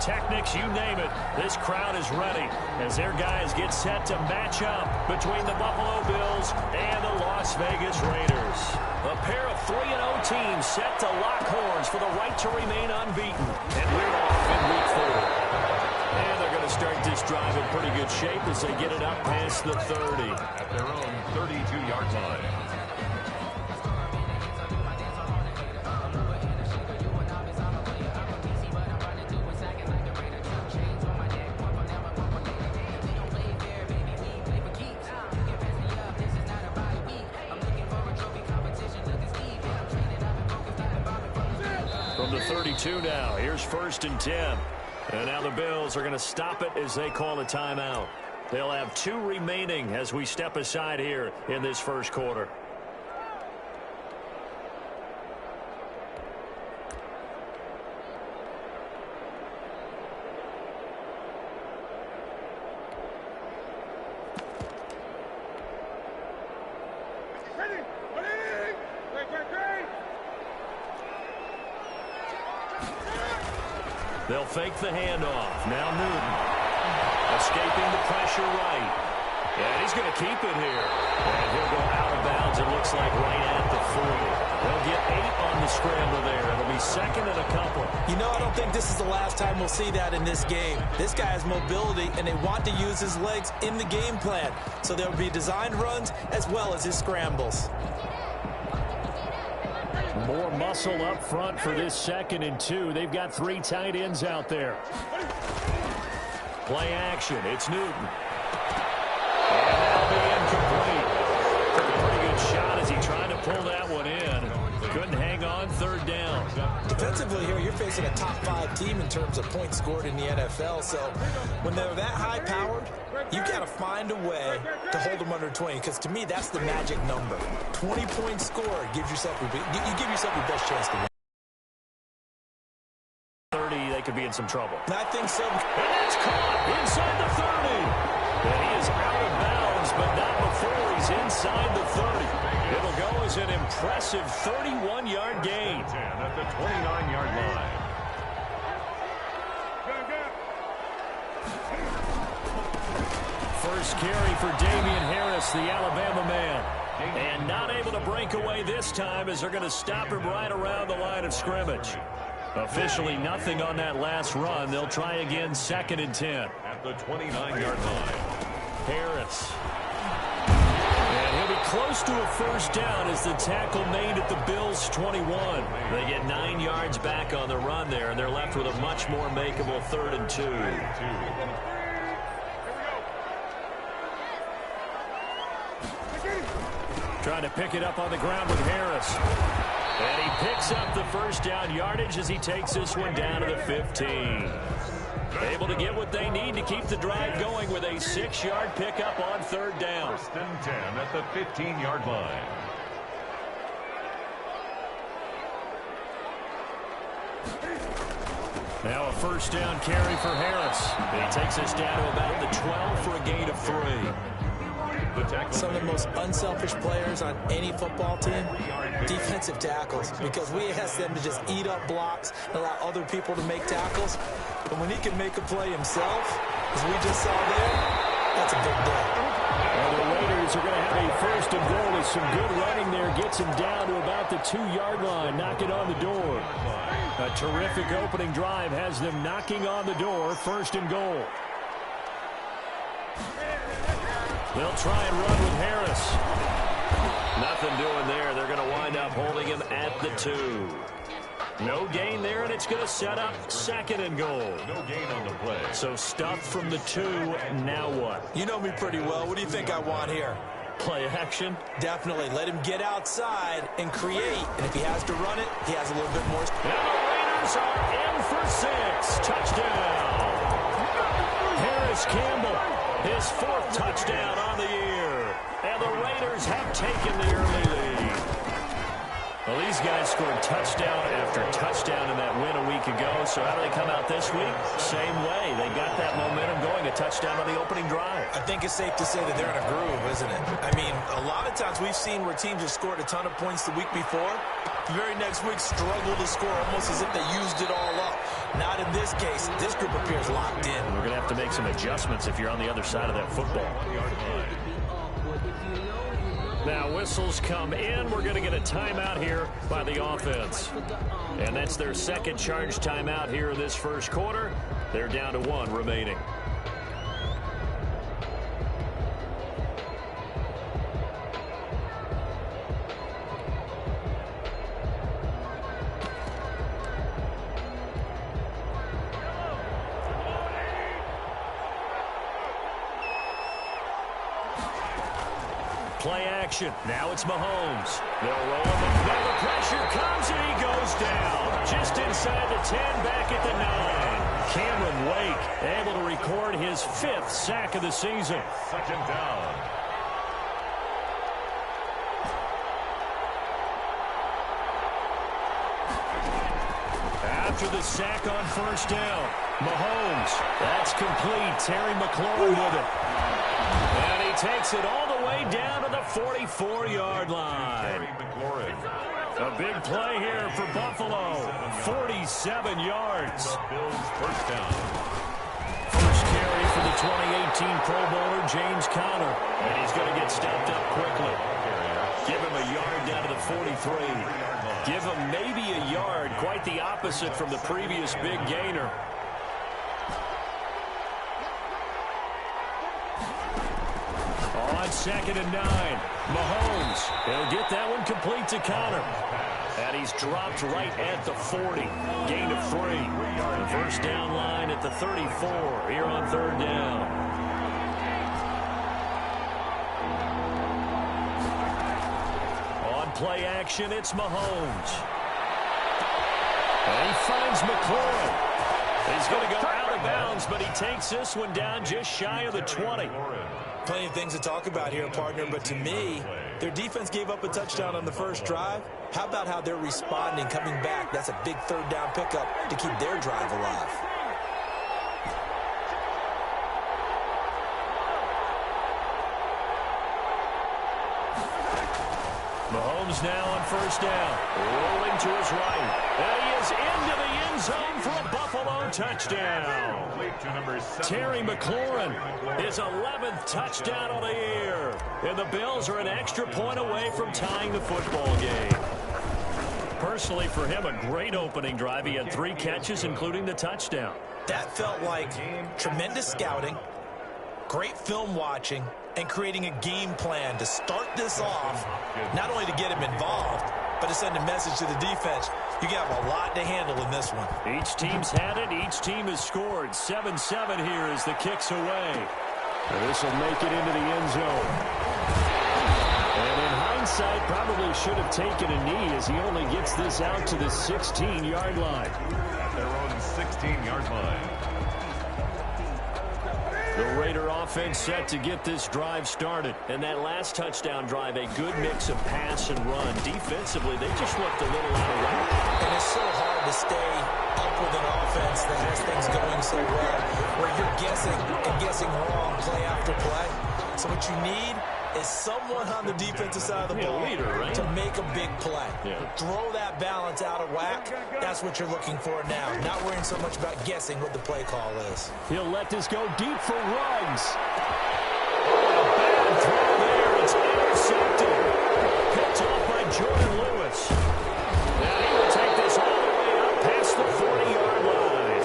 pyrotechnics, you name it. This crowd is ready as their guys get set to match up between the Buffalo Bills and the Las Vegas Raiders. A pair of 3-0 teams set to lock horns for the right to remain unbeaten. And we're off in week 4. And they're going to start this drive in pretty good shape as they get it up past the 30. At their own 32-yard line. From the 32 now, here's 1st and 10. And now the Bills are going to stop it as they call a timeout. They'll have 2 remaining as we step aside here in this first quarter. They'll fake the handoff. Now Newton. Escaping the pressure right. And he's going to keep it here. And he'll go out of bounds, it looks like, right at the 40. They'll get 8 on the scramble there. It'll be 2nd and a couple. You know, I don't think this is the last time we'll see that in this game. This guy has mobility, and they want to use his legs in the game plan. So there'll be designed runs as well as his scrambles. More muscle up front for this 2nd and 2. They've got 3 tight ends out there. Play action. It's Newton. And that'll be incomplete. Took a pretty good shot as he tried to pull that one in. Couldn't hang on. 3rd down. Defensively here, you're facing a top 5 team in terms of points scored in the NFL. So when they're that high-powered, you've got to find a way to hold them under 20, because to me, that's the magic number. 20 points scored gives yourself you give yourself your best chance to win. 30, they could be in some trouble. I think so. And that's caught inside the 30. And he is out of bounds, but not before he's inside the 30. It'll go as an impressive 31-yard gain. 10 at the 29-yard line. First carry for Damian Harris, the Alabama man. And not able to break away this time as they're going to stop him right around the line of scrimmage. Officially nothing on that last run. They'll try again 2nd and 10. At the 29-yard line. Harris. And he'll be close to a 1st down as the tackle made at the Bills' 21. They get 9 yards back on the run there, and they're left with a much more makeable 3rd and 2. Trying to pick it up on the ground with Harris. And he picks up the 1st down yardage as he takes this one down to the 15. Able to get what they need to keep the drive going with a 6-yard pickup on 3rd down. 1st and 10 at the 15-yard line. Now a 1st down carry for Harris. He takes us down to about the 12 for a gain of 3. Some of the most unselfish players on any football team, defensive tackles, because we ask them to just eat up blocks and allow other people to make tackles. But when he can make a play himself, as we just saw there, that's a big day. Well, the Raiders are going to have a 1st and goal with some good running there. Gets him down to about the 2-yard line. Knock it on the door. A terrific opening drive has them knocking on the door. 1st and goal. They'll try and run with Harris. Nothing doing there. They're going to wind up holding him at the 2. No gain there, and it's going to set up 2nd and goal. No gain on the play. So stuffed from the 2. Now what? You know me pretty well. What do you think I want here? Play action? Definitely. Let him get outside and create. And if he has to run it, he has a little bit more. And the Raiders are in for 6. Touchdown. Harris Campbell, his 4th touchdown on the year. And the Raiders have taken the early lead. Well, these guys scored touchdown after touchdown in that win a week ago. So how do they come out this week? Same way. They got that momentum going, a touchdown on the opening drive. I think it's safe to say that they're in a groove, isn't it? I mean, a lot of times we've seen where teams have scored a ton of points the week before. The very next week struggle to score almost as if they used it all up. Not in this case. This group appears locked in. We're going to have to make some adjustments if you're on the other side of that football. Now whistles come in. We're going to get a timeout here by the offense. And that's their second charge timeout here in this first quarter. They're down to 1 remaining. Play action. Now it's Mahomes. They'll roll him. Now the pressure comes, and he goes down. Just inside the 10, back at the 9. Cameron Wake able to record his 5th sack of the season. Second down. After the sack on first down, Mahomes. That's complete. Terry McLaurin with it. And he takes it all the way down to the 44-yard line. A big play here for Buffalo. 47 yards. Bills first down. First carry for the 2018 Pro Bowler, James Conner. And he's going to get stopped up quickly. Give him a yard down to the 43. Give him maybe a yard. Quite the opposite from the previous big gainer. On 2nd and 9, Mahomes. He'll get that one complete to Conner. And he's dropped right at the 40. Gain of 3. The first down line at the 34 here on 3rd down. Play action, it's Mahomes. And he finds McLaurin. He's going to go out of bounds, but he takes this one down just shy of the 20. Plenty of things to talk about here, partner, but to me, their defense gave up a touchdown on the first drive. How about how they're responding, coming back? That's a big 3rd down pickup to keep their drive alive. Mahomes now on first down, rolling to his right. And he is into the end zone for a Buffalo touchdown. Terry McLaurin, his 11th touchdown of the year. And the Bills are an extra point away from tying the football game. Personally, for him, a great opening drive. He had 3 catches, including the touchdown. That felt like tremendous scouting, great film watching, and creating a game plan to start this off, not only to get him involved, but to send a message to the defense. You have a lot to handle in this one. Each team's had it. Each team has scored. 7-7 here as the kick's away. This will make it into the end zone. And in hindsight, probably should have taken a knee as he only gets this out to the 16-yard line. At their own 16-yard line. The Raider offense set to get this drive started. And that last touchdown drive, a good mix of pass and run. Defensively, they just looked a little out of whack. And it's so hard to stay up with an offense that has things going so well, where you're guessing and guessing wrong play after play. So what you need is someone on the defensive side of the ball leader, right? to make a big play. Yeah. Throw that balance out of whack. That's what you're looking for now. Not worrying so much about guessing what the play call is. He'll let this go deep for Ruggs. A bad throw there. It's intercepted. Picked off by Jordan Lewis. Now he will take this all the way up past the 40-yard line.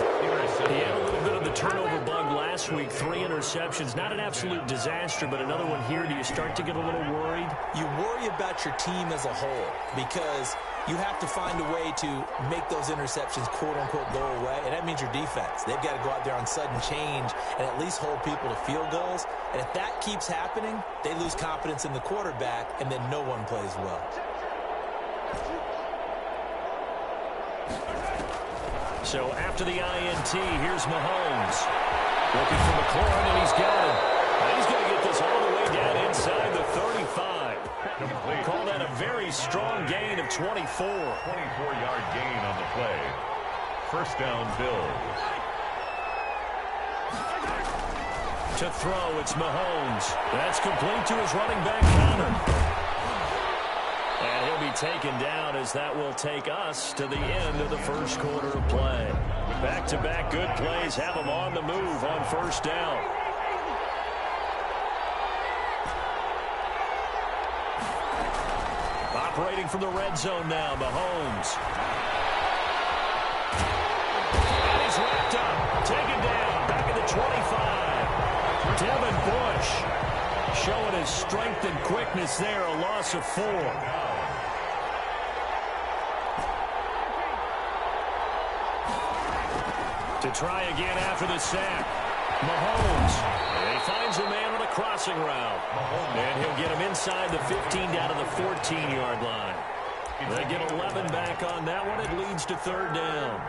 He had a little bit of the turnover bug last week. 3 interceptions. Not an absolute disaster, but another one here. Do you start to get a little worried? You worry about your team as a whole because you have to find a way to make those interceptions, quote-unquote, go away, and that means your defense. They've got to go out there on sudden change and at least hold people to field goals. And if that keeps happening, they lose confidence in the quarterback, and then no one plays well. So after the INT, here's Mahomes. Looking for McLaurin, and he's got him. And he's going to get this all the way down inside the 35. Call that a very strong gain of 24. 24-yard gain on the play. First down, Bills. To throw, it's Mahomes. That's complete to his running back, Conner. And he'll be taken down, as that will take us to the end of the first quarter of play. Back-to-back good plays have them on the move on first down. Operating from the red zone now, Mahomes. And he's wrapped up, taken down, back at the 25. Devin Bush showing his strength and quickness there, a loss of 4. To try again after the sack. Mahomes. And he finds a man on a crossing route. And he'll get him inside the 15 down to the 14-yard line. They get 11 back on that one. It leads to third down.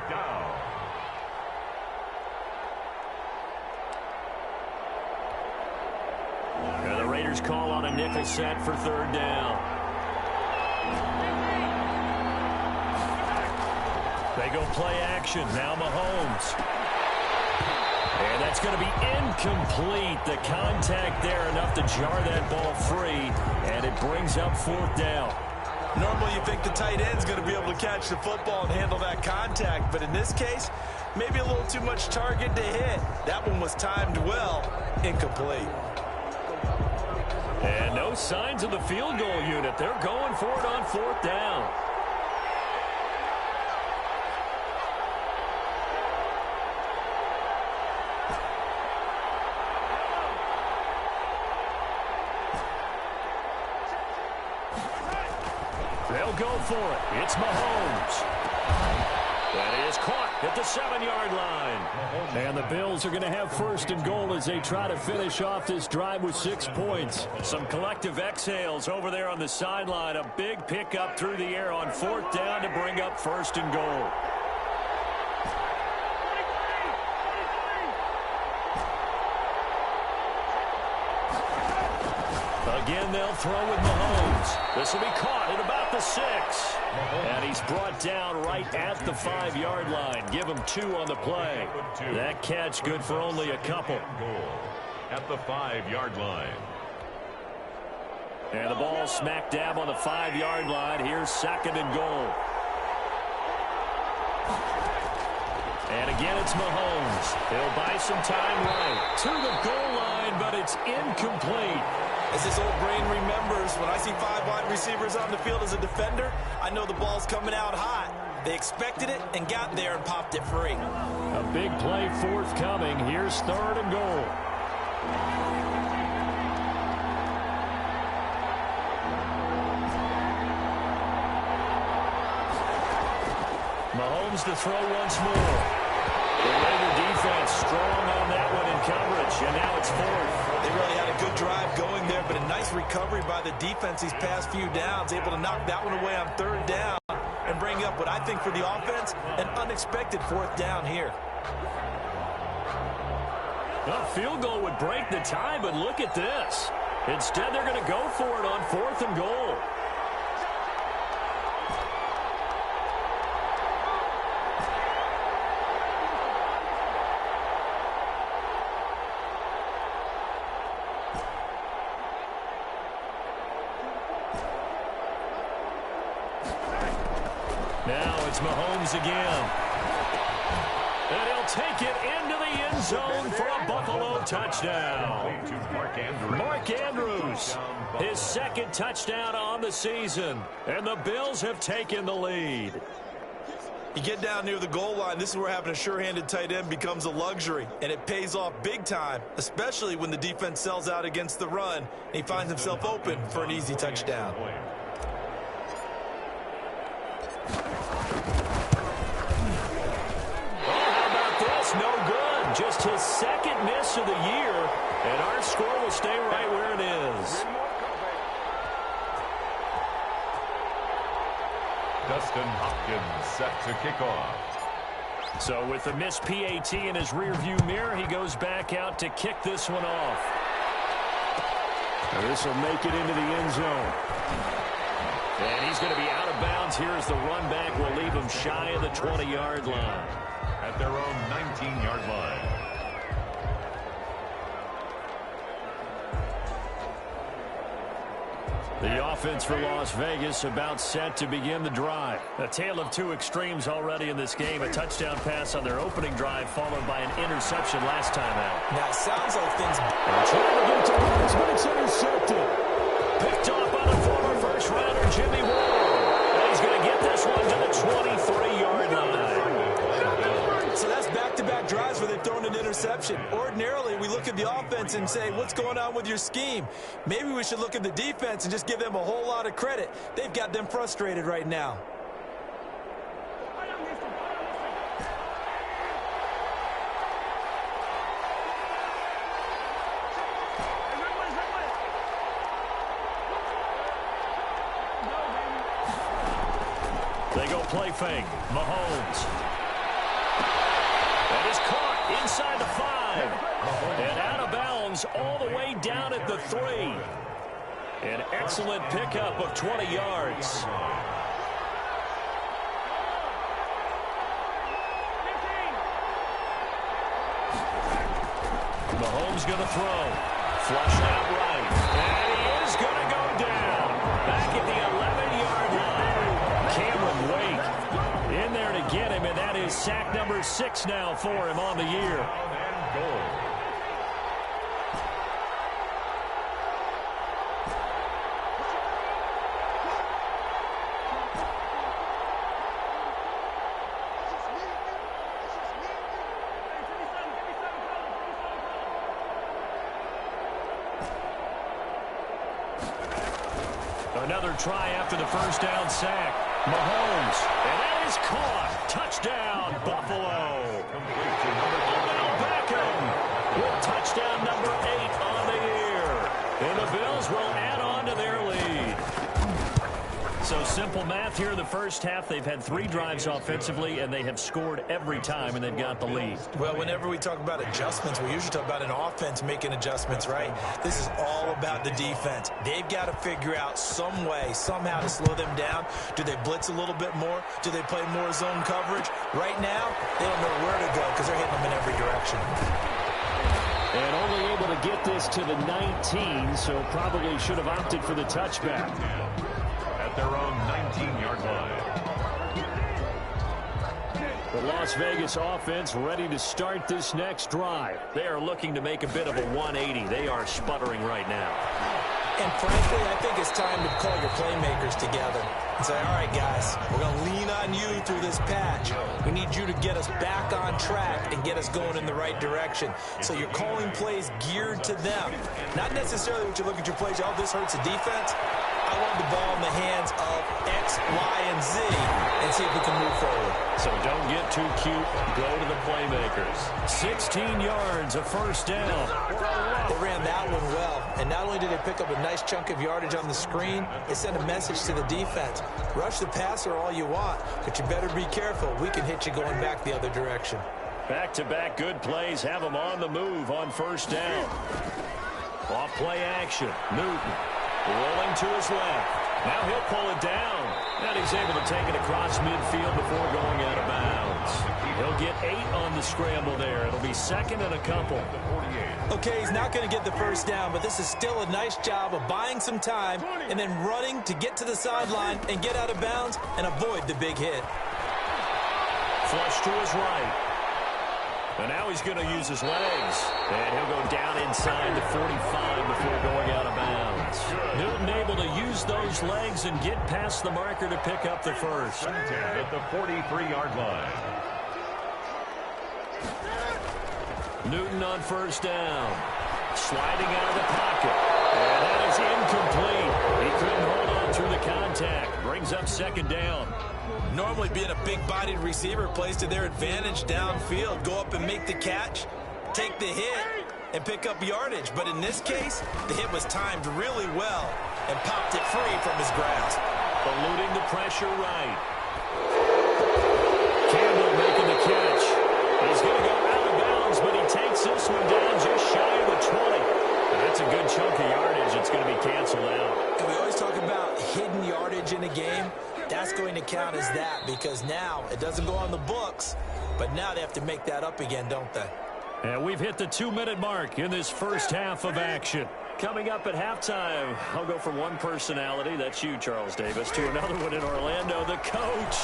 And the Raiders call on a nickel set for third down. They go play action. Now Mahomes. And that's going to be incomplete. The contact there enough to jar that ball free. And it brings up fourth down. Normally you think the tight end's going to be able to catch the football and handle that contact. But in this case, maybe a little too much target to hit. That one was timed well. Incomplete. And no signs of the field goal unit. They're going for it on fourth down. They'll go for it. It's Mahomes. That is caught at the 7-yard line. And the Bills are going to have first and goal as they try to finish off this drive with 6 points. Some collective exhales over there on the sideline. A big pickup through the air on fourth down to bring up first and goal. Again, they'll throw with Mahomes. This will be caught at about the 6. And he's brought down right at the 5-yard line. Give him 2 on the play. That catch good for only a couple. At the 5-yard line. And the ball smack dab on the 5-yard line. Here's second and goal. And again, it's Mahomes. He'll buy some time right to the goal line, but it's incomplete. As this old brain remembers, when I see 5 wide receivers on the field as a defender, I know the ball's coming out hot. They expected it and got there and popped it free. A big play forthcoming. Here's third and goal. Mahomes to throw once more. The Raider defense strong on that one in coverage, and now it's fourth. They really had a good drive going there, but a nice recovery by the defense these past few downs, able to knock that one away on third down and bring up what I think for the offense, an unexpected fourth down here. A field goal would break the tie, but look at this. Instead, they're going to go for it on fourth and goal. Now it's Mahomes again. And he'll take it into the end zone for a Buffalo touchdown. Mark Andrews, his second touchdown on the season. And the Bills have taken the lead. You get down near the goal line, this is where having a sure-handed tight end becomes a luxury. And it pays off big time, especially when the defense sells out against the run. And he finds himself open for an easy touchdown. No good. Just his second miss of the year, and our score will stay right where it is. Dustin Hopkins set to kick off. So with the missed PAT in his rearview mirror, he goes back out to kick this one off. This will make it into the end zone. And he's going to be out of bounds here as the run back will leave him shy of the 20-yard line. At their own 19-yard line. The offense for Las Vegas about set to begin the drive. A tale of two extremes already in this game. A touchdown pass on their opening drive followed by an interception last time out. Now, it sounds like things... Trying to get to Burns, but it's intercepted. Picked off by the former first-rounder Jimmy Ward. And he's going to get this one to the 23-yard line. So that's back-to-back drives where they've thrown an interception. Ordinarily, we look at the offense and say, what's going on with your scheme? Maybe we should look at the defense and just give them a whole lot of credit. They've got them frustrated right now. They go play fake. Mahomes. That is caught inside the 5. And out of bounds all the way down at the 3. An excellent pickup of 20 yards. Mahomes going to throw. Flushed out right. And he is going to go down. Back at the 11-yard line. Cameron Wake in there to get him, and that is sack number 6 now for him on the year. Another try after the first down sack. Mahomes, and that is caught. Touchdown, Buffalo. Odell Beckham with touchdown number 8 on the year. And the Bills will add on to their lead. So simple math here in the first half. They've had 3 drives offensively, and they have scored every time, and they've got the lead. Well, whenever we talk about adjustments, we usually talk about an offense making adjustments, right? This is all about the defense. They've got to figure out some way, somehow to slow them down. Do they blitz a little bit more? Do they play more zone coverage? Right now, they don't know where to go because they're hitting them in every direction. And only able to get this to the 19, so probably should have opted for the touchback. At their own 19-yard line. The Las Vegas offense ready to start this next drive. They are looking to make a bit of a 180. They are sputtering right now. And frankly, I think it's time to call your playmakers together and say, all right, guys, we're going to lean on you through this patch. We need you to get us back on track and get us going in the right direction. So you're calling plays geared to them. Not necessarily what you look at your plays, oh, this hurts the defense. I want the ball in the hands of X, Y, and Z and see if we can move forward. So don't get too cute. Go to the playmakers. 16 yards, a first down. They ran that one well. And not only did they pick up a nice chunk of yardage on the screen, they sent a message to the defense. Rush the passer all you want, but you better be careful. We can hit you going back the other direction. Back-to-back good plays have them on the move on first down. Off play action. Newton. Rolling to his left. Now he'll pull it down. And he's able to take it across midfield before going out of bounds. He'll get 8 on the scramble there. It'll be second and a couple. Okay, he's not going to get the first down, but this is still a nice job of buying some time and then running to get to the sideline and get out of bounds and avoid the big hit. Flush to his right. And now he's going to use his legs. And he'll go down inside the 45 before going out of bounds. Newton able to use those legs and get past the marker to pick up the first. At the 43-yard line. Newton on first down. Sliding out of the pocket. And that is incomplete. He couldn't hold on through the contact. Brings up second down. Normally being a big-bodied receiver plays to their advantage downfield. Go up and make the catch, take the hit, and pick up yardage. But in this case, the hit was timed really well and popped it free from his grasp. Eluding the pressure right. Campbell making the catch. He's going to go out of bounds, but he takes this one down just shy of the 20. That's a good chunk of yardage. It's going to be canceled out. And we always talk about hidden yardage in a game. That's going to count as that because now it doesn't go on the books, but now they have to make that up again, don't they? And we've hit the 2-minute mark in this first half of action. Coming up at halftime, I'll go from one personality, that's you, Charles Davis, to another one in Orlando, the coach.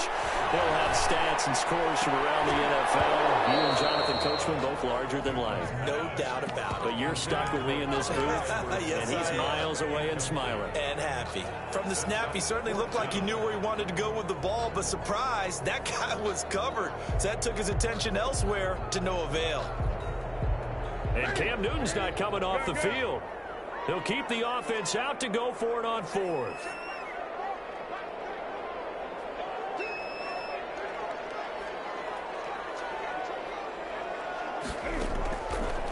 He'll have stats and scores from around the NFL. You and Jonathan Coachman both larger than life. No doubt about it. But you're stuck with me in this booth, yes, and he's miles away and smiling. And happy. From the snap, he certainly looked like he knew where he wanted to go with the ball, but surprise, that guy was covered. So that took his attention elsewhere to no avail. And Cam Newton's not coming off the field. He'll keep the offense out to go for it on fourth.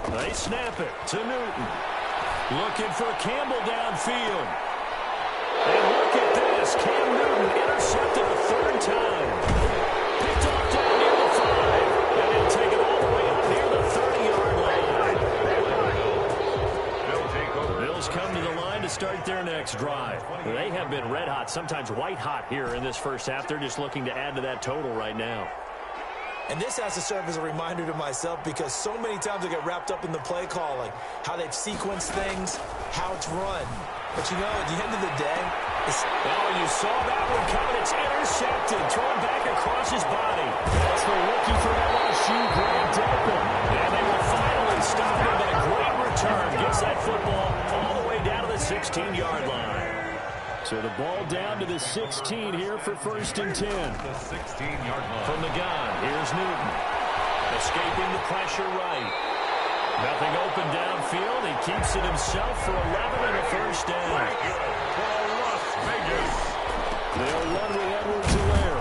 They snap it to Newton. Looking for Campbell downfield. And look at this. Cam Newton intercepted a third time. Picked off down near the 5. And he'll take it all the way up near the 30-yard line. Bills come to the line to start their next drive. They have been red hot, sometimes white hot here in this first half. They're just looking to add to that total right now. And this has to serve as a reminder to myself because so many times I get wrapped up in the play calling, how they've sequenced things, how it's run. But, you know, at the end of the day, oh, you saw that one coming. It's intercepted. Thrown back across his body. That's the rookie from LSU, Grant Delpit. And they will finally stop him, but a great return. Gets that football all the way down to the 16-yard line. So the ball down to the 16 here for 1st and 10. The 16-yard line. From the gun, here's Newton. Escaping the pressure right. Nothing open downfield. He keeps it himself for 11 and a first down. Las Vegas. They'll run with Edwards-Helaire.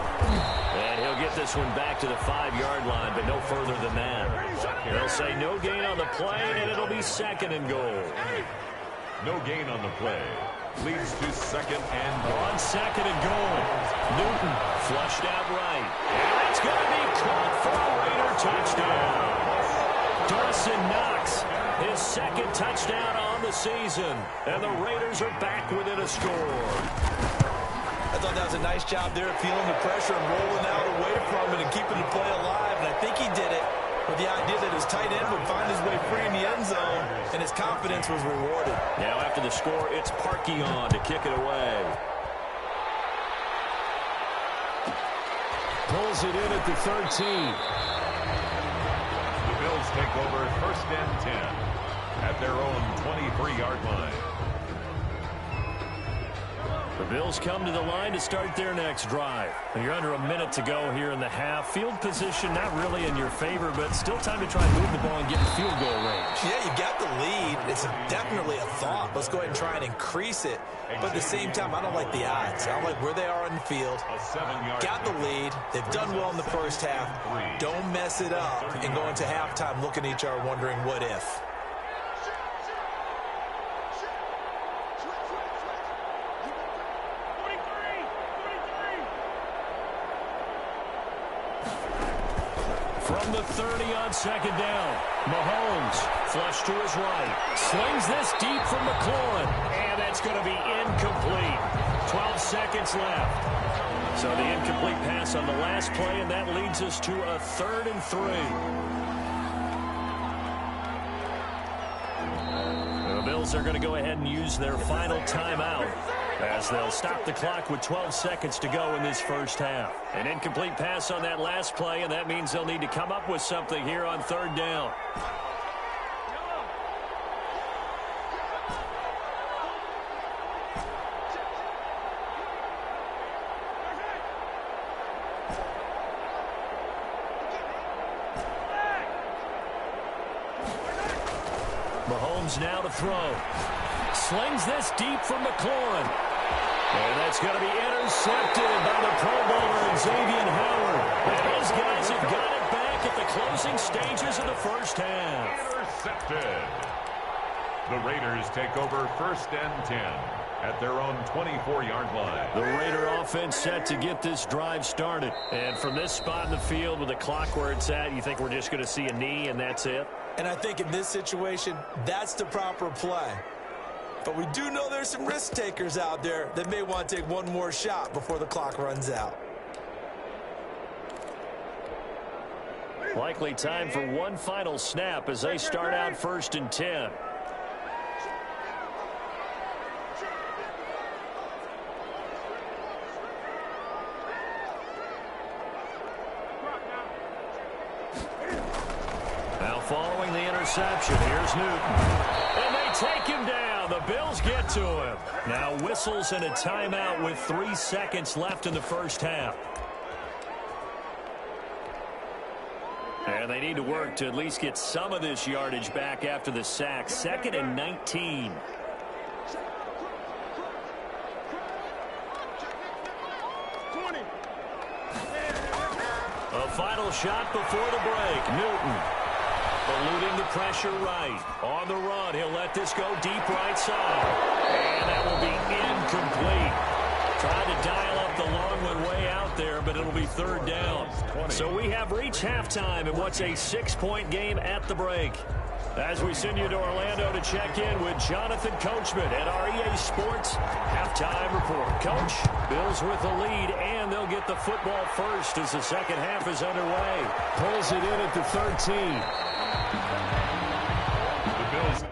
And he'll get this one back to the 5-yard line, but no further than that. They'll say no gain on the play, and it'll be 2nd and goal. No gain on the play. Leads to 2nd and goal. On 2nd and goal. Newton flushed out right. And it's going to be caught for a Raider touchdown. Dawson Knox, his 2nd touchdown on the season. And the Raiders are back within a score. I thought that was a nice job there, feeling the pressure and rolling out away from it and keeping the play alive. And I think he did it with the idea that his tight end would find his way free in the end zone, and his confidence was rewarded. Now after the score, it's Parkey on to kick it away. Pulls it in at the 13. The Bills take over 1st and 10 at their own 23-yard line. The Bills come to the line to start their next drive. You're under a minute to go here in the half. Field position not really in your favor, but still time to try and move the ball and get in field goal range. Yeah, you got the lead. It's definitely a thought. Let's go ahead and try and increase it. But at the same time, I don't like the odds. I don't like where they are on the field. Got the lead. They've done well in the first half. Don't mess it up and go into halftime looking at each other wondering what if. From the 30 on 2nd down, Mahomes flush to his right. Slings this deep from McLaurin. And that's going to be incomplete. 12 seconds left. So the incomplete pass on the last play, and that leads us to a 3rd and 3. The Bills are going to go ahead and use their final timeout, as they'll stop the clock with 12 seconds to go in this first half. An incomplete pass on that last play, and that means they'll need to come up with something here on 3rd down. Mahomes now to throw. Slings this deep from McLaurin. And that's going to be intercepted by the Pro Bowler Xavier Howard. And his guys have got it back at the closing stages of the first half. Intercepted. The Raiders take over 1st and 10 at their own 24-yard line. The Raider offense set to get this drive started. And from this spot in the field with the clock where it's at, you think we're just going to see a knee and that's it? And I think in this situation, that's the proper play. But we do know there's some risk takers out there that may want to take one more shot before the clock runs out. Likely time for one final snap as they start out 1st and 10. interception. Here's Newton. And they take him down. The Bills get to him. Now whistles and a timeout with 3 seconds left in the first half. And they need to work to at least get some of this yardage back after the sack. 2nd and 19. A final shot before the break. Newton eluding the pressure right. On the run, he'll let this go deep right side. And that will be incomplete. Tried to dial up the long one way out there, but it'll be 3rd down. So we have reached halftime in what's a 6-point game at the break. As we send you to Orlando to check in with Jonathan Coachman at our EA Sports Halftime Report. Coach, Bills with the lead, and they'll get the football first as the second half is underway. Pulls it in at the 13. The Bills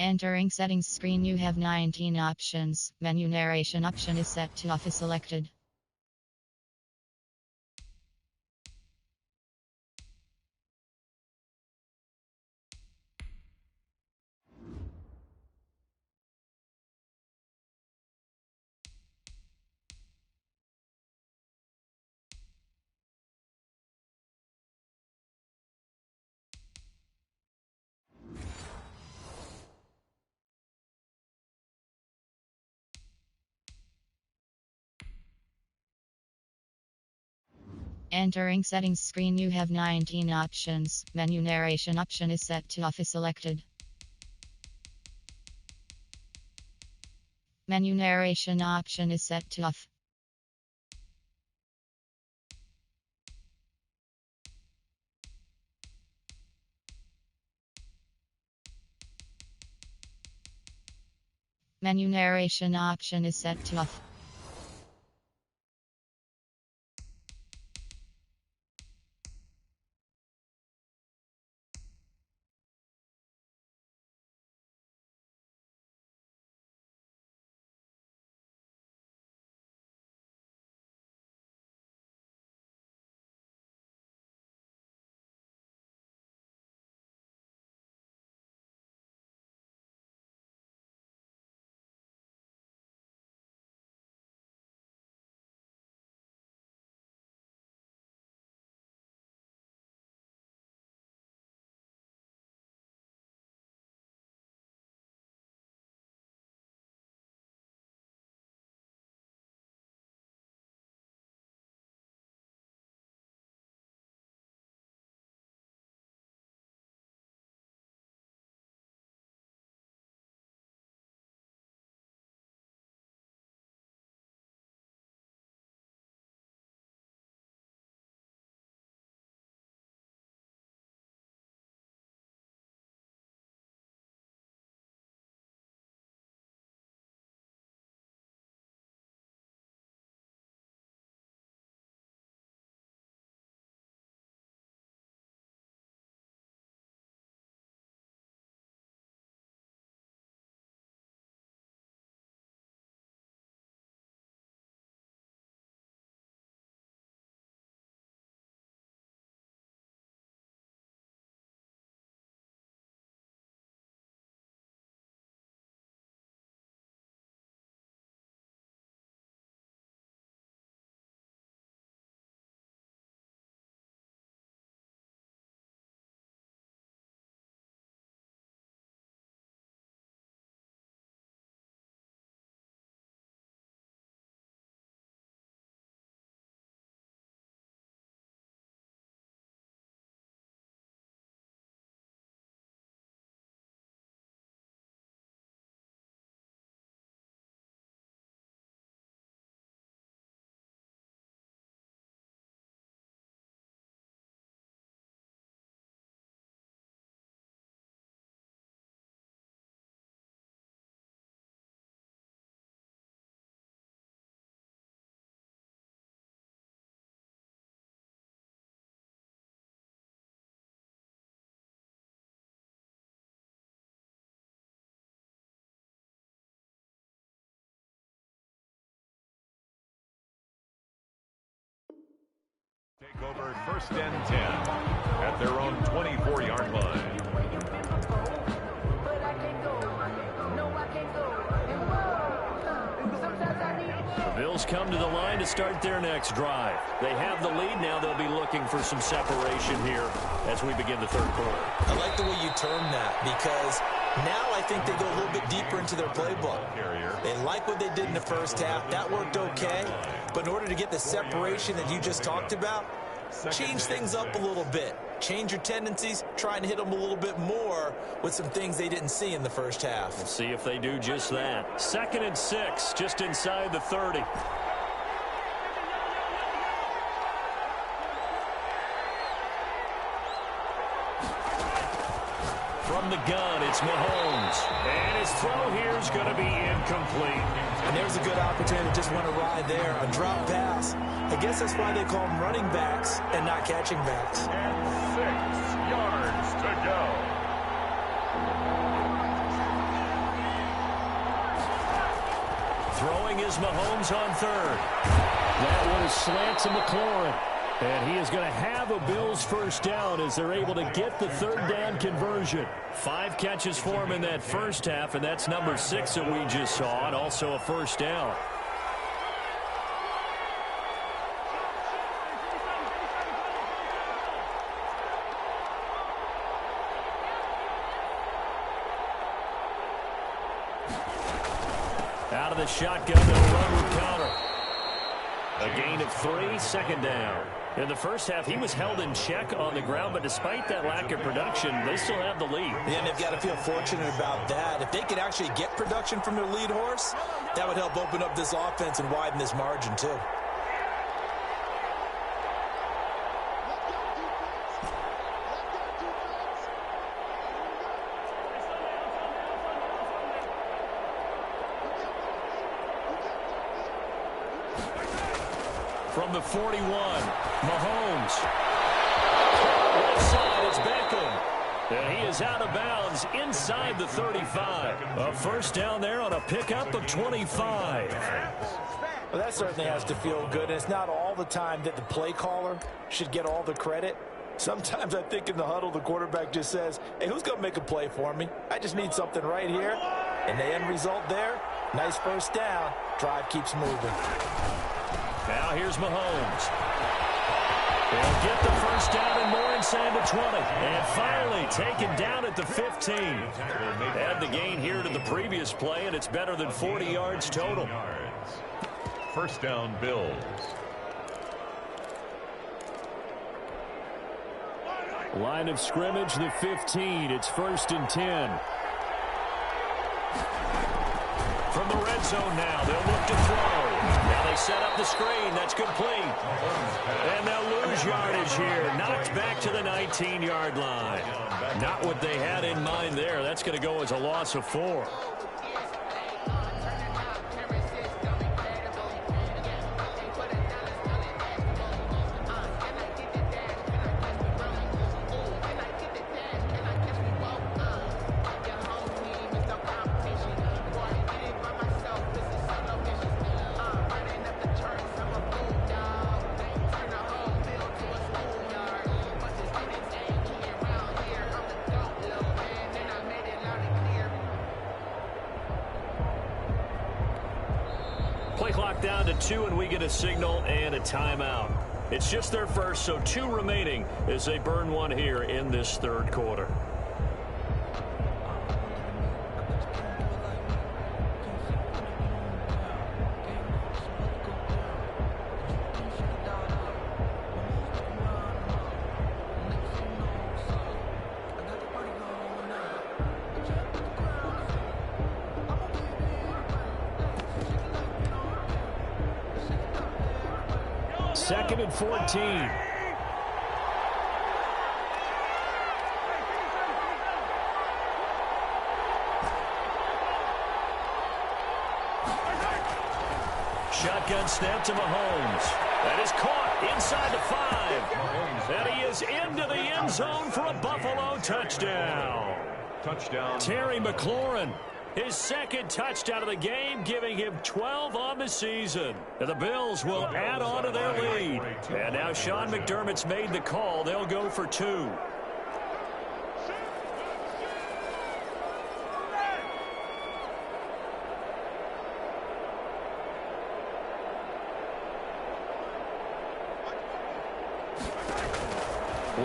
Entering settings screen, you have 19 options. Menu narration option is set to off is selected. Entering settings screen, you have 19 options. Menu narration option is set to off is selected. Menu narration option is set to off. Menu narration option is set to off. Take over 1st and 10 at their own 24-yard line. The Bills come to the line to start their next drive. They have the lead. Now they'll be looking for some separation here as we begin the third quarter. I like the way you term that, because now I think they go a little bit deeper into their playbook. They like what they did in the first half. That worked okay. But in order to get the separation that you just talked about, change things up a little bit. Change your tendencies, try and hit them a little bit more with some things they didn't see in the first half. We'll see if they do just that. 2nd and 6, just inside the 30. From the gun, it's Mahomes. And his throw here is going to be incomplete. And there's a good opportunity to just want to ride there. A drop pass. I guess that's why they call them running backs and not catching backs. And 6 yards to go. Throwing is Mahomes on third. That one is slant to McLaurin. And he is going to have a Bills first down as they're able to get the third down conversion. 5 catches for him in that first half, and that's number 6 that we just saw, and also a first down. Out of the shotgun, they'll run with counter. A gain of 3, second down. In the first half, he was held in check on the ground, but despite that lack of production, they still have the lead. Yeah, and they've got to feel fortunate about that. If they could actually get production from their lead horse, that would help open up this offense and widen this margin, too. From the 41, Mahomes. Left side, it's Beckham. And he is out of bounds inside the 35. A first down there on a pickup of 25. Well, that certainly has to feel good. And it's not all the time that the play caller should get all the credit. Sometimes I think in the huddle, the quarterback just says, hey, who's going to make a play for me? I just need something right here. And the end result there, nice first down. Drive keeps moving. Now here's Mahomes. They'll get the first down and more inside the 20. And finally taken down at the 15. Add the gain here to the previous play, and it's better than 40 yards total. First down, Bills. Line of scrimmage, the 15. It's 1st and 10. From the red zone now, they'll look to throw. Now they set up the screen. That's complete. And they'll lose yardage here. Knocked back to the 19-yard line. Not what they had in mind there. That's going to go as a loss of 4. Play clock down to 2, and we get a signal and a timeout. It's just their first, so 2 remaining as they burn one here in this third quarter. Second and 14. Shotgun snap to Mahomes. That is caught inside the 5. And he is into the end zone for a Buffalo touchdown. Touchdown. Terry McLaurin. His second touchdown of the game, giving him 12 on the season. And the Bills will add on to their lead. And now Sean McDermott's made the call. They'll go for 2.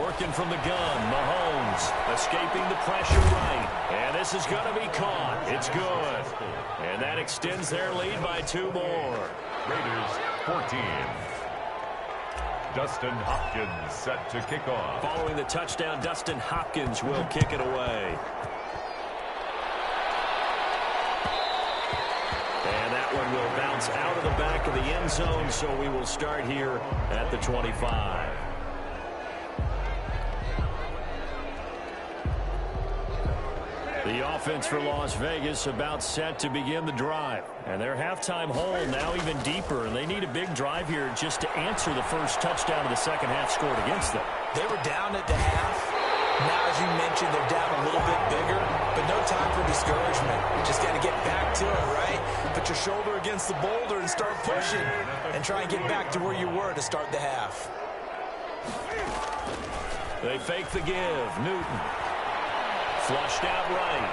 Working from the gun, Mahomes escaping the pressure right. And this is going to be caught. It's good. And that extends their lead by 2 more. Raiders 14. Dustin Hopkins set to kick off. Following the touchdown, Dustin Hopkins will kick it away. And that one will bounce out of the back of the end zone, so we will start here at the 25. The offense for Las Vegas about set to begin the drive. And their halftime hole now even deeper, and they need a big drive here just to answer the first touchdown of the second half scored against them. They were down at the half. Now, as you mentioned, they're down a little bit bigger, but no time for discouragement. You just got to get back to it, right? Put your shoulder against the boulder and start pushing and try and get back to where you were to start the half. They fake the give. Newton. Flushed out right.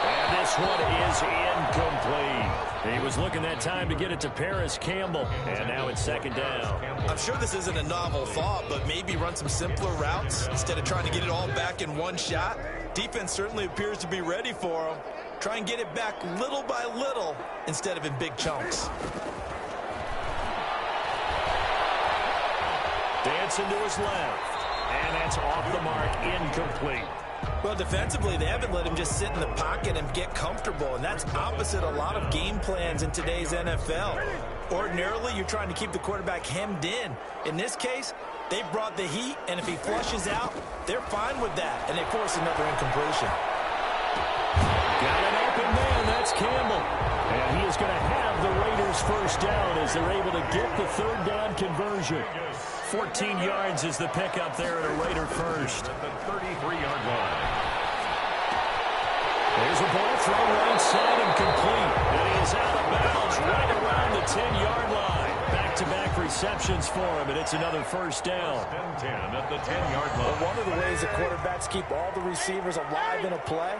And this one is incomplete. He was looking that time to get it to Paris Campbell. And now it's second down. I'm sure this isn't a novel thought, but maybe run some simpler routes instead of trying to get it all back in one shot. Defense certainly appears to be ready for him. Try and get it back little by little instead of in big chunks. Dancing to his left. And that's off the mark, incomplete. Well, defensively, they haven't let him just sit in the pocket and get comfortable, and that's opposite a lot of game plans in today's NFL. Ordinarily, you're trying to keep the quarterback hemmed in. In this case, they brought the heat, and if he flushes out, they're fine with that, and they force another incompletion. Got an open man, that's Campbell. And he is going to have the Raiders first down as they're able to get the third down conversion. 14 yards is the pickup there at a Raider first. At the 33-yard line. There's a ball thrown right side and complete. And he is out of bounds right around the 10-yard line. Back-to-back receptions for him, and it's another first down. 10 at the 10-yard line. Well, one of the ways that quarterbacks keep all the receivers alive in a play,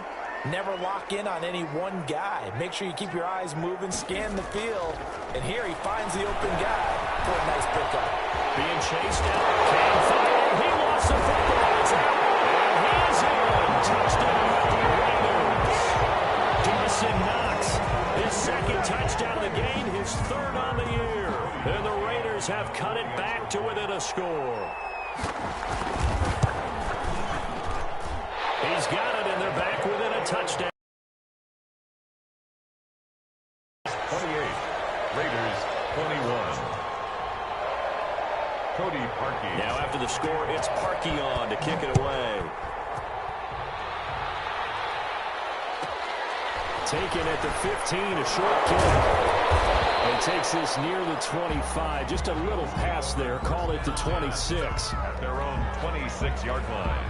never lock in on any one guy. Make sure you keep your eyes moving, scan the field. And here he finds the open guy for a nice pickup. Being chased out. Can't fire. He lost the football. It's out. And he's in. Touchdown, Raiders. Dawson Knox. His second touchdown of the game. His third on the year. And the Raiders have cut it back to within a score. He's got it, and they're back within a touchdown. 28. Raiders 21. Cody Parkey. Now after the score, it's Parkey on to kick it away. Taken at the 15, a short kick. And takes this near the 25. Just a little pass there. Call it the 26. At their own 26-yard line.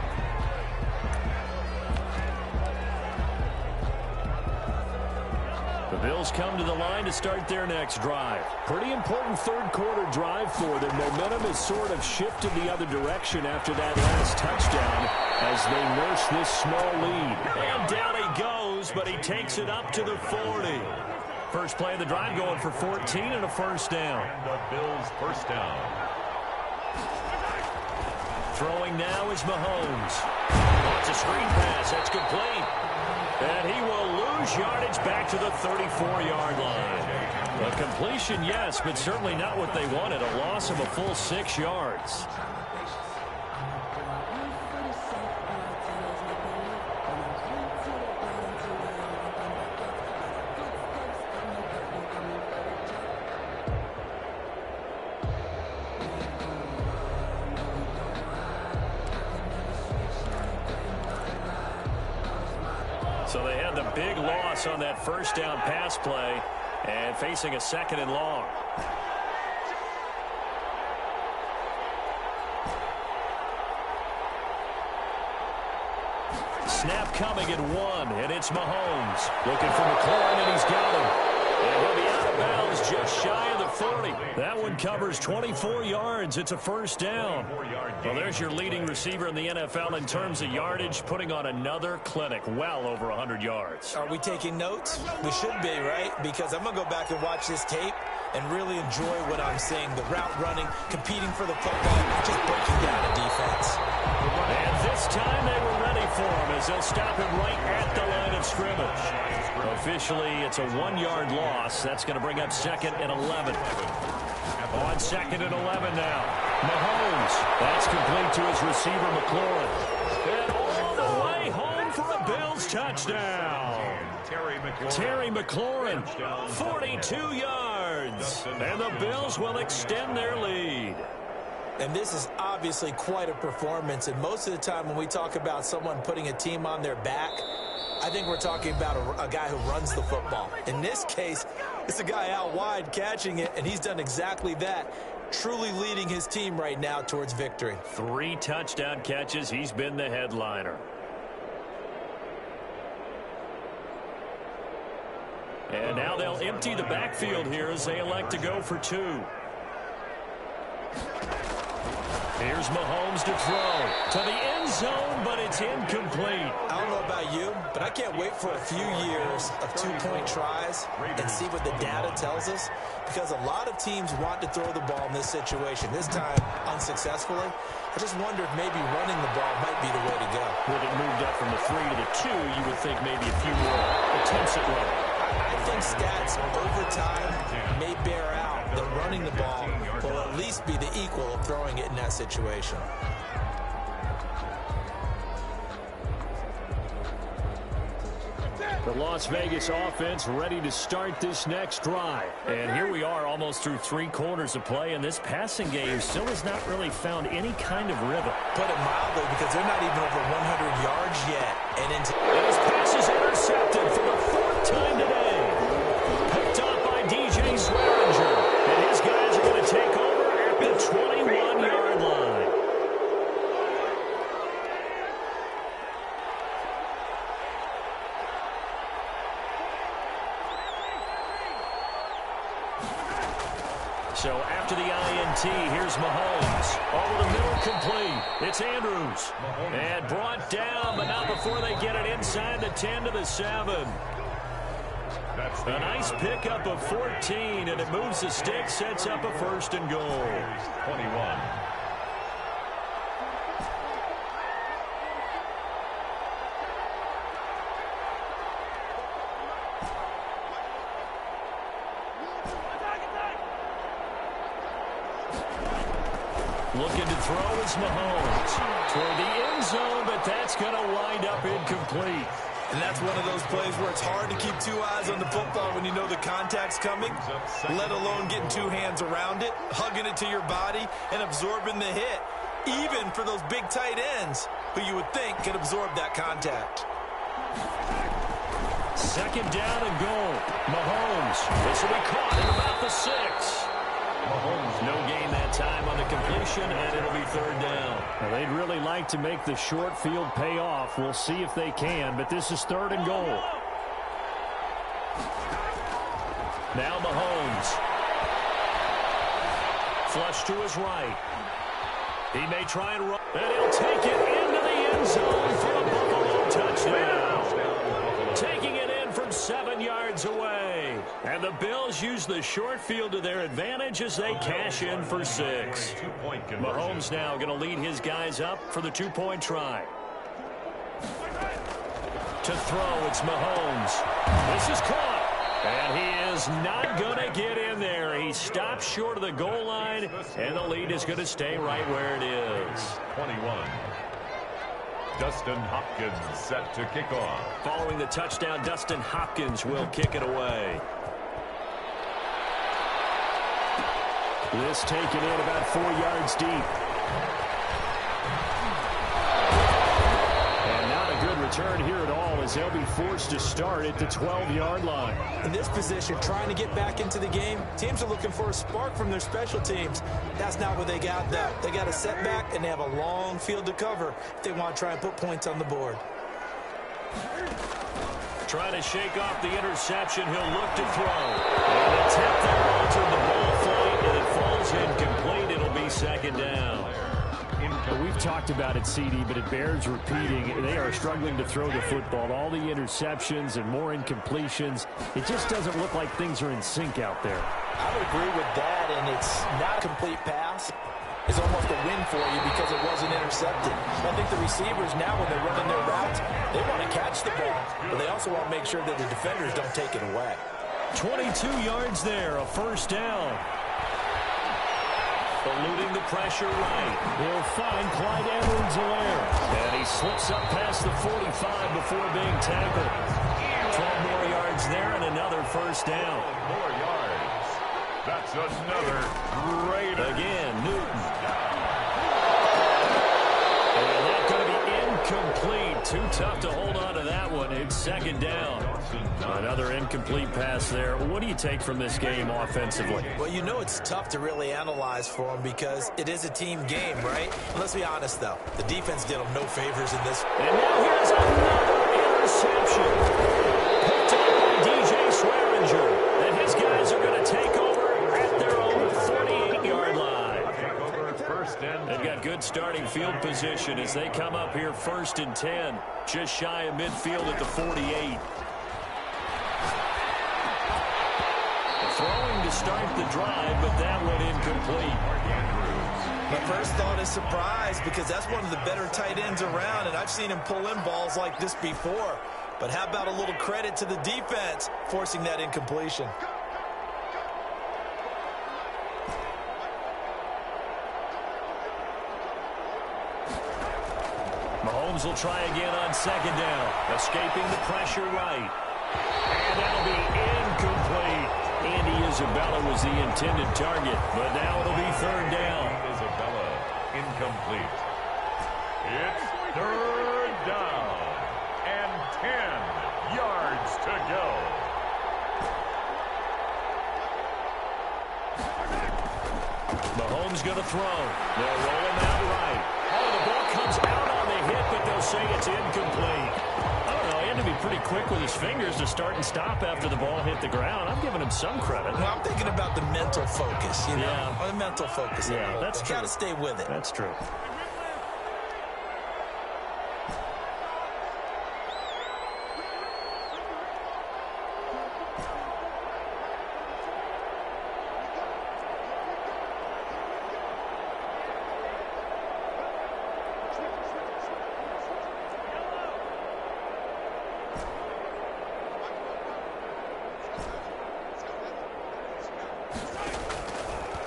The Bills come to the line to start their next drive. Pretty important third quarter drive for them. Momentum has sort of shifted the other direction after that last touchdown as they nurse this small lead. And down he goes, but he takes it up to the 40. First play of the drive going for 14 and a first down. And the Bills first down. Throwing now is Mahomes. Wants a screen pass. That's complete. And he will lose yardage back to the 34-yard line. A completion, yes, but certainly not what they wanted. A loss of a full 6 yards. So they had the big loss on that first down pass play and facing a second and long. Snap coming at 1, and it's Mahomes. Looking for McLaurin, and he's got him. And he'll be out of bounds just shy of the 40. That one covers 24 yards. It's a first down. Well, there's your leading receiver in the NFL in terms of yardage, putting on another clinic, well over 100 yards. Are we taking notes? We should be, right? Because I'm going to go back and watch this tape and really enjoy what I'm seeing. The route running, competing for the football, just breaking down the defense. And this time they were ready for him as they'll stop him right at the line of scrimmage. Officially, it's a 1-yard loss. That's going to bring up second and 11. On second and 11 now. Mahomes. That's complete to his receiver, McLaurin. And all the way home for a Bills touchdown. Terry McLaurin, 42 yards. And the Bills will extend their lead. And this is obviously quite a performance. And most of the time when we talk about someone putting a team on their back, I think we're talking about a guy who runs the football. In this case, it's a guy out wide catching it, and he's done exactly that, truly leading his team right now towards victory. 3 touchdown catches. He's been the headliner. And now they'll empty the backfield here as they elect to go for 2. Here's Mahomes to throw to the end zone, but it's incomplete. I don't know about you, but I can't wait for a few years of two-point tries and see what the data tells us, because a lot of teams want to throw the ball in this situation, this time unsuccessfully. I just wonder if maybe running the ball might be the way to go. With it moved up from the 3 to the 2, you would think maybe a few more attempts at running. I think stats over time may bear out that running the ball will at least be the equal of throwing it in that situation. The Las Vegas offense ready to start this next drive. And here we are almost through 3 quarters of play, and this passing game still has not really found any kind of rhythm. Put it mildly, because they're not even over 100 yards yet. And his pass is intercepted for the 4th time today. Picked up by DJ Swearinger. And his guys are going to take over at the 21-yard line. So after the INT, here's Mahomes. Over the middle, complete. It's Andrews. And brought down, but not before they get it inside the 10 to the 7. A nice pickup of 14, and it moves the stick, sets up a 1st and goal. 21. Looking to throw is Mahomes. Toward the end zone, but that's going to wind up incomplete. And that's one of those plays where it's hard to keep 2 eyes on the football when you know the contact's coming, let alone getting 2 hands around it, hugging it to your body, and absorbing the hit, even for those big tight ends who you would think could absorb that contact. 2nd down and goal. Mahomes. This will be caught at about the 6. Mahomes, no gain that time on the completion, and it'll be 3rd down. Well, they'd really like to make the short field pay off. We'll see if they can, but this is 3rd and goal. Now Mahomes. Flush to his right. He may try and run, and he'll take it into the end zone for a Buffalo touchdown. Taking it in from 7 yards away. And the Bills use the short field to their advantage as they cash in for 6. Mahomes now going to lead his guys up for the 2-point try. To throw, it's Mahomes. This is caught. And he is not going to get in there. He stops short of the goal line, and the lead is going to stay right where it is. 21. Dustin Hopkins set to kick off. Following the touchdown, Dustin Hopkins will kick it away. This taken in about 4 yards deep. And not a good return here at all, as they'll be forced to start at the 12-yard line. In this position, trying to get back into the game, teams are looking for a spark from their special teams. That's not what they got, though. They got a setback, and they have a long field to cover if they want to try and put points on the board. Trying to shake off the interception, he'll look to throw. And the attempt there altered the ball flight, and it falls incomplete. It'll be 2nd down. We've talked about it, CD, but it bears repeating. They are struggling to throw the football. All the interceptions and more incompletions. It just doesn't look like things are in sync out there. I would agree with that, and it's not a complete pass. It's almost a win for you because it wasn't intercepted. I think the receivers now, when they're running their routes, they want to catch the ball, but they also want to make sure that the defenders don't take it away. 22 yards there, a 1st down. Eluding the pressure right. He'll find Clyde Edwards-Helaire. And he slips up past the 45 before being tackled. 12 more yards there and another 1st down. 12 more yards. That's another great. Again, Newton. And that's going to be incomplete. Too tough to hold on to that one. It's 2nd down. Another incomplete pass there. What do you take from this game offensively? Well, you know it's tough to really analyze for them because it is a team game, right? Let's be honest, though. The defense did them no favors in this. And now here's another interception. Picked up by DJ Swearinger. field position as they come up here 1st and 10, just shy of midfield at the 48. Throwing to start the drive, but that one incomplete. My first thought is surprise, because that's one of the better tight ends around, and I've seen him pull in balls like this before. But how about a little credit to the defense forcing that incompletion? Mahomes will try again on 2nd down, escaping the pressure right. And that'll be incomplete. Andy Isabella was the intended target, but now it'll be 3rd down. Isabella, incomplete. It's 3rd down and 10 yards to go. Mahomes going to throw. They'll roll him out right. Oh, the ball comes out on the hit, but they'll say it's incomplete. I don't know. He had to be pretty quick with his fingers to start and stop after the ball hit the ground. I'm giving him some credit. Well, I'm thinking about the mental focus, you know? Yeah. The mental focus. Yeah, that's true. Got to stay with it. That's true.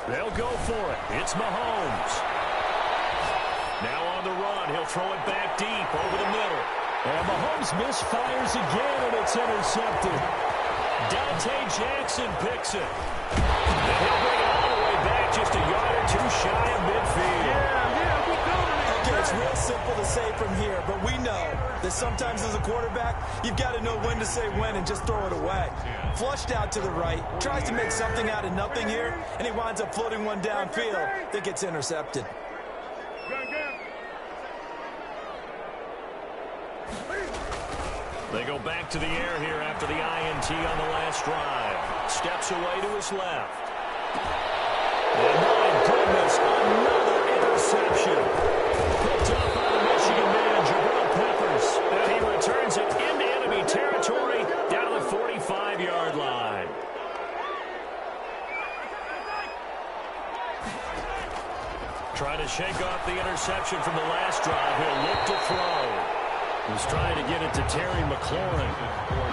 They'll go for it. It's Mahomes. Now on the run. He'll throw it back deep over the middle. And Mahomes misfires again, and it's intercepted. Dante Jackson picks it. And he'll bring it all the way back just a yard or two shy of midfield. Okay, it's real simple to say from here, but we know that sometimes as a quarterback, you've got to know when to say when and just throw it away. Flushed out to the right, tries to make something out of nothing here, and he winds up floating one downfield that gets intercepted. They go back to the air here after the INT on the last drive. Steps away to his left. And my goodness, another interception. Picked up by the Michigan man, Jabril Peppers. And he returns it into enemy territory down the 45-yard line. Trying to shake off the interception from the last drive. He'll look to throw. He's trying to get it to Terry McLaurin,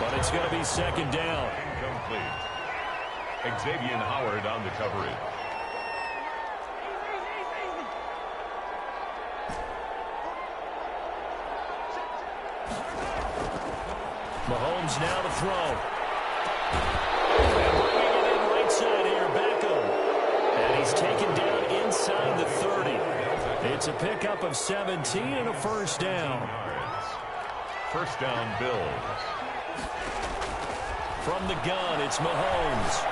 but it's going to be 2nd down. Incomplete. Xavier Howard on the coverage. Mahomes now to throw. And bringing it in right side here, Beckham. And he's taken down inside the 30. It's a pickup of 17 and a 1st down. 1st down, Bills. From the gun, it's Mahomes.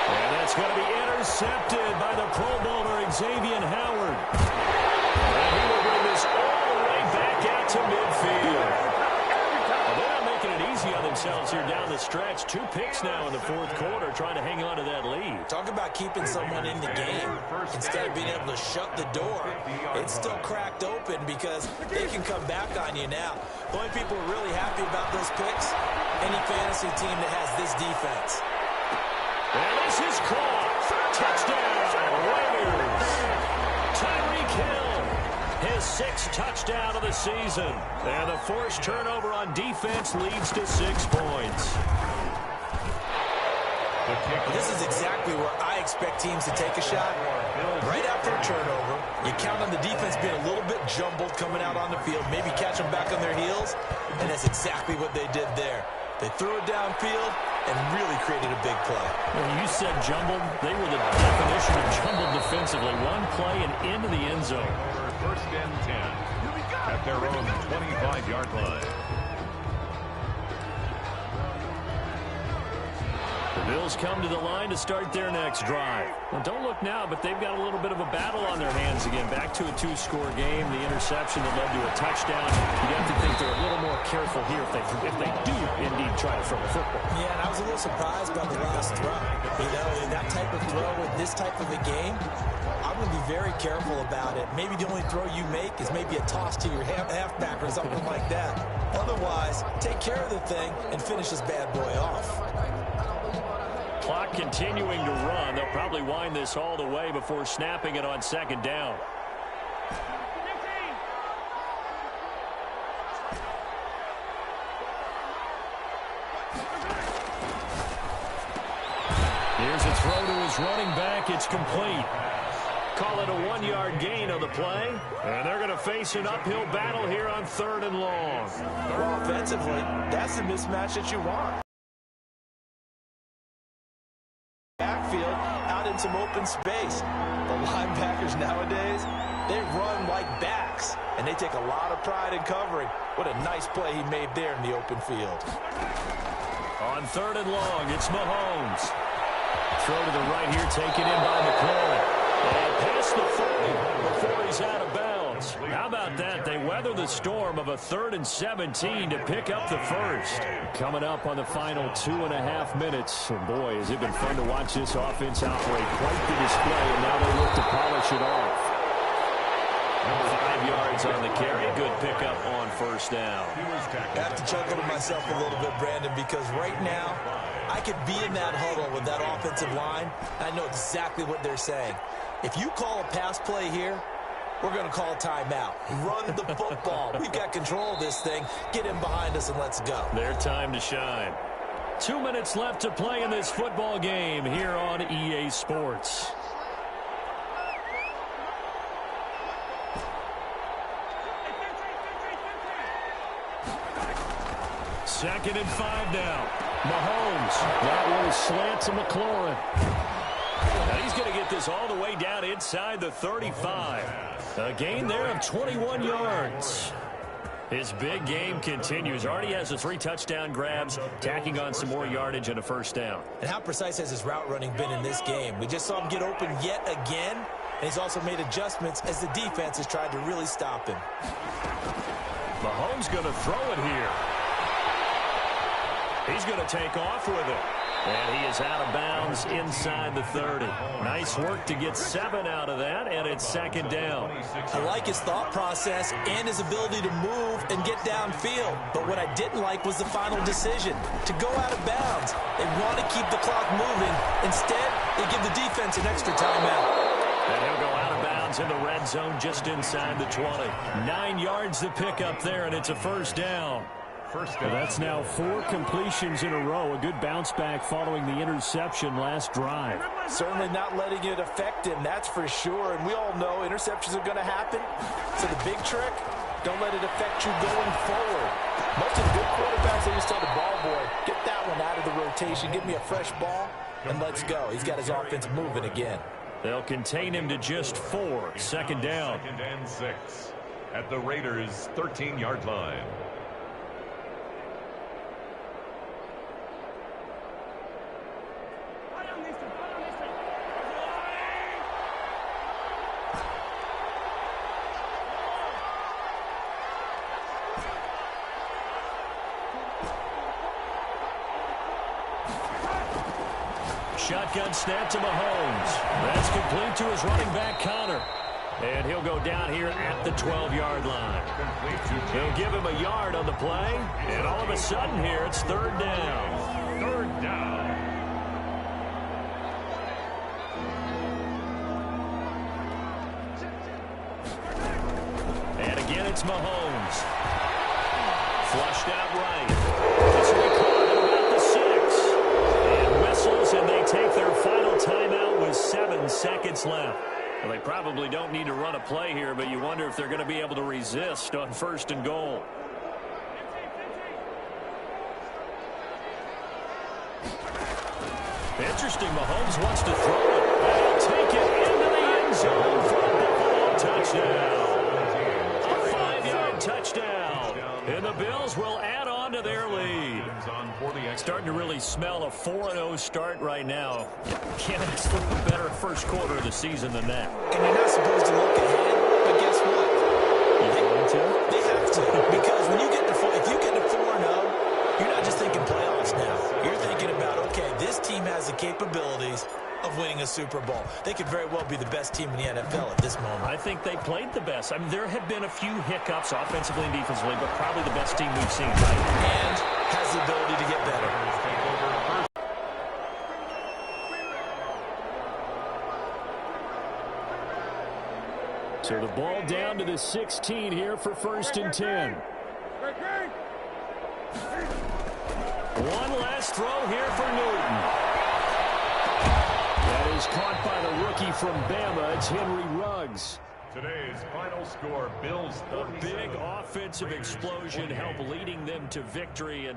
And that's going to be intercepted by the Pro Bowler, Xavier Howard. And he will bring this all the way back out to midfield. Well, they're not making it easy on themselves here down the stretch. 2 picks now in the 4th quarter, trying to hang on to that lead. Talk about keeping someone in the game instead of being able to shut the door. It's still cracked open because they can come back on you now. The only people who are really happy about those picks, any fantasy team that has this defense. And this is caught. Touchdown, Raiders. Tyreek Hill, his 6th touchdown of the season. And the forced turnover on defense leads to 6 points. This is exactly where I expect teams to take a shot. Right after a turnover, you count on the defense being a little bit jumbled coming out on the field, maybe catch them back on their heels, and that's exactly what they did there. They threw it downfield and really created a big play. When you said jumbled, they were the definition of jumbled defensively. One play and into the end zone. 1st and 10 at their own 25-yard line. The Bills Bills come to the line to start their next drive. Well, don't look now, but they've got a little bit of a battle on their hands again. Back to a 2-score game. The interception that led to a touchdown. You have to think they're a little more careful here if they do indeed try to throw the football. Yeah, and I was a little surprised by the last throw. You know, in that type of throw in this type of a game, I'm going to be very careful about it. Maybe the only throw you make is maybe a toss to your halfback or something like that. Otherwise, take care of the thing and finish this bad boy off. Clock continuing to run. They'll probably wind this all the way before snapping it on second down. Here's a throw to his running back. It's complete. Call it a 1-yard gain on the play. And they're going to face an uphill battle here on 3rd and long. Well, offensively, that's the mismatch that you want. Backfield out in some open space. The linebackers nowadays, they run like backs, and they take a lot of pride in covering. What a nice play he made there in the open field. On 3rd and long, it's Mahomes. Throw to the right here, taken in by McLaurin. And past the 40 before he's out of bounds. How about that? They weather the storm of a 3rd and 17 to pick up the first. Coming up on the final 2.5 minutes. And boy, has it been fun to watch this offense operate. Quite the display, and now they look to polish it off. 5 yards on the carry. Good pickup on 1st down. I have to chuckle to myself a little bit, Brandon, because right now I could be in that huddle with that offensive line. I know exactly what they're saying. If you call a pass play here, we're going to call a timeout. Run the football. We've got control of this thing. Get him behind us and let's go. Their time to shine. 2 minutes left to play in this football game here on EA Sports. Second and 5 now. Mahomes. That one is slant to McLaurin. Now he's going to get this all the way down inside the 35. A gain there of 21 yards. His big game continues. Already has the 3 touchdown grabs, tacking on some more yardage and a 1st down. And how precise has his route running been in this game? We just saw him get open yet again, and he's also made adjustments as the defense has tried to really stop him. Mahomes going to throw it here. He's going to take off with it. And he is out of bounds inside the 30. Nice work to get 7 out of that, and it's 2nd down. I like his thought process and his ability to move and get downfield. But what I didn't like was the final decision, to go out of bounds. They want to keep the clock moving. Instead, they give the defense an extra timeout. And he'll go out of bounds in the red zone just inside the 20. 9 yards to pick up there, and it's a 1st down. Well, that's now 4 completions in a row. A good bounce back following the interception last drive. Certainly not letting it affect him, that's for sure. And we all know interceptions are going to happen. So the big trick, don't let it affect you going forward. Most of the good quarterbacks, they just tell the ball boy, get that one out of the rotation, give me a fresh ball, and let's go. He's got his offense moving again. They'll contain him to just 4. 2nd down. 2nd and 6 at the Raiders' 13-yard line. Shotgun snap to Mahomes. That's complete to his running back, Connor. And he'll go down here at the 12-yard line. He'll give him a yard on the play. And all of a sudden here, it's 3rd down. 3rd down. And again, it's Mahomes. Flushed out right. This will be caught at about the 6. And whistles, and they take their final timeout with 7 seconds left. Well, they probably don't need to run a play here, but you wonder if they're going to be able to resist on 1st and goal. Interesting, Mahomes wants to throw it. And he'll take it into the end zone for a Buffalo touchdown. A 5-yard touchdown. And the Bills will add on to their lead. On for the Starting to really smell a 4-0 start right now. Can't ask for a better first quarter of the season than that. And you're not supposed to look ahead, but guess what? They have to. Because when you get to if you get to 4-0, you're not just thinking playoffs now. You're thinking about, okay, this team has the capabilities of winning a Super Bowl. They could very well be the best team in the NFL at this moment. I think they played the best. I mean, there have been a few hiccups offensively and defensively, but probably the best team we've seen. And has the ability to get better. So the ball down to the 16 here for 1st and 10. One last throw here for Newton. That is caught by the rookie from Bama. It's Henry Ruggs. Today's final score, Bills. A big offensive explosion helped leading them to victory. And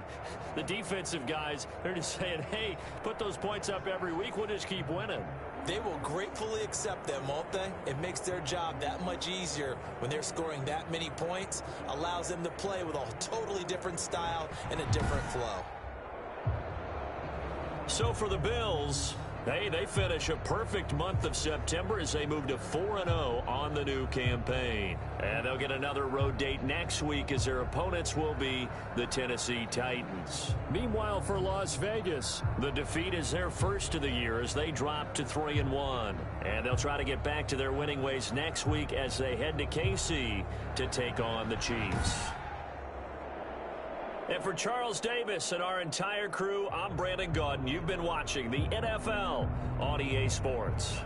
the defensive guys, they're just saying, hey, put those points up every week. We'll just keep winning. They will gratefully accept them, won't they? It makes their job that much easier when they're scoring that many points. Allows them to play with a totally different style and a different flow. So for the Bills, they finish a perfect month of September as they move to 4-0 on the new campaign. And they'll get another road date next week as their opponents will be the Tennessee Titans. Meanwhile, for Las Vegas, the defeat is their first of the year as they drop to 3-1. And they'll try to get back to their winning ways next week as they head to KC to take on the Chiefs. And for Charles Davis and our entire crew, I'm Brandon Gaudin. You've been watching the NFL on EA Sports.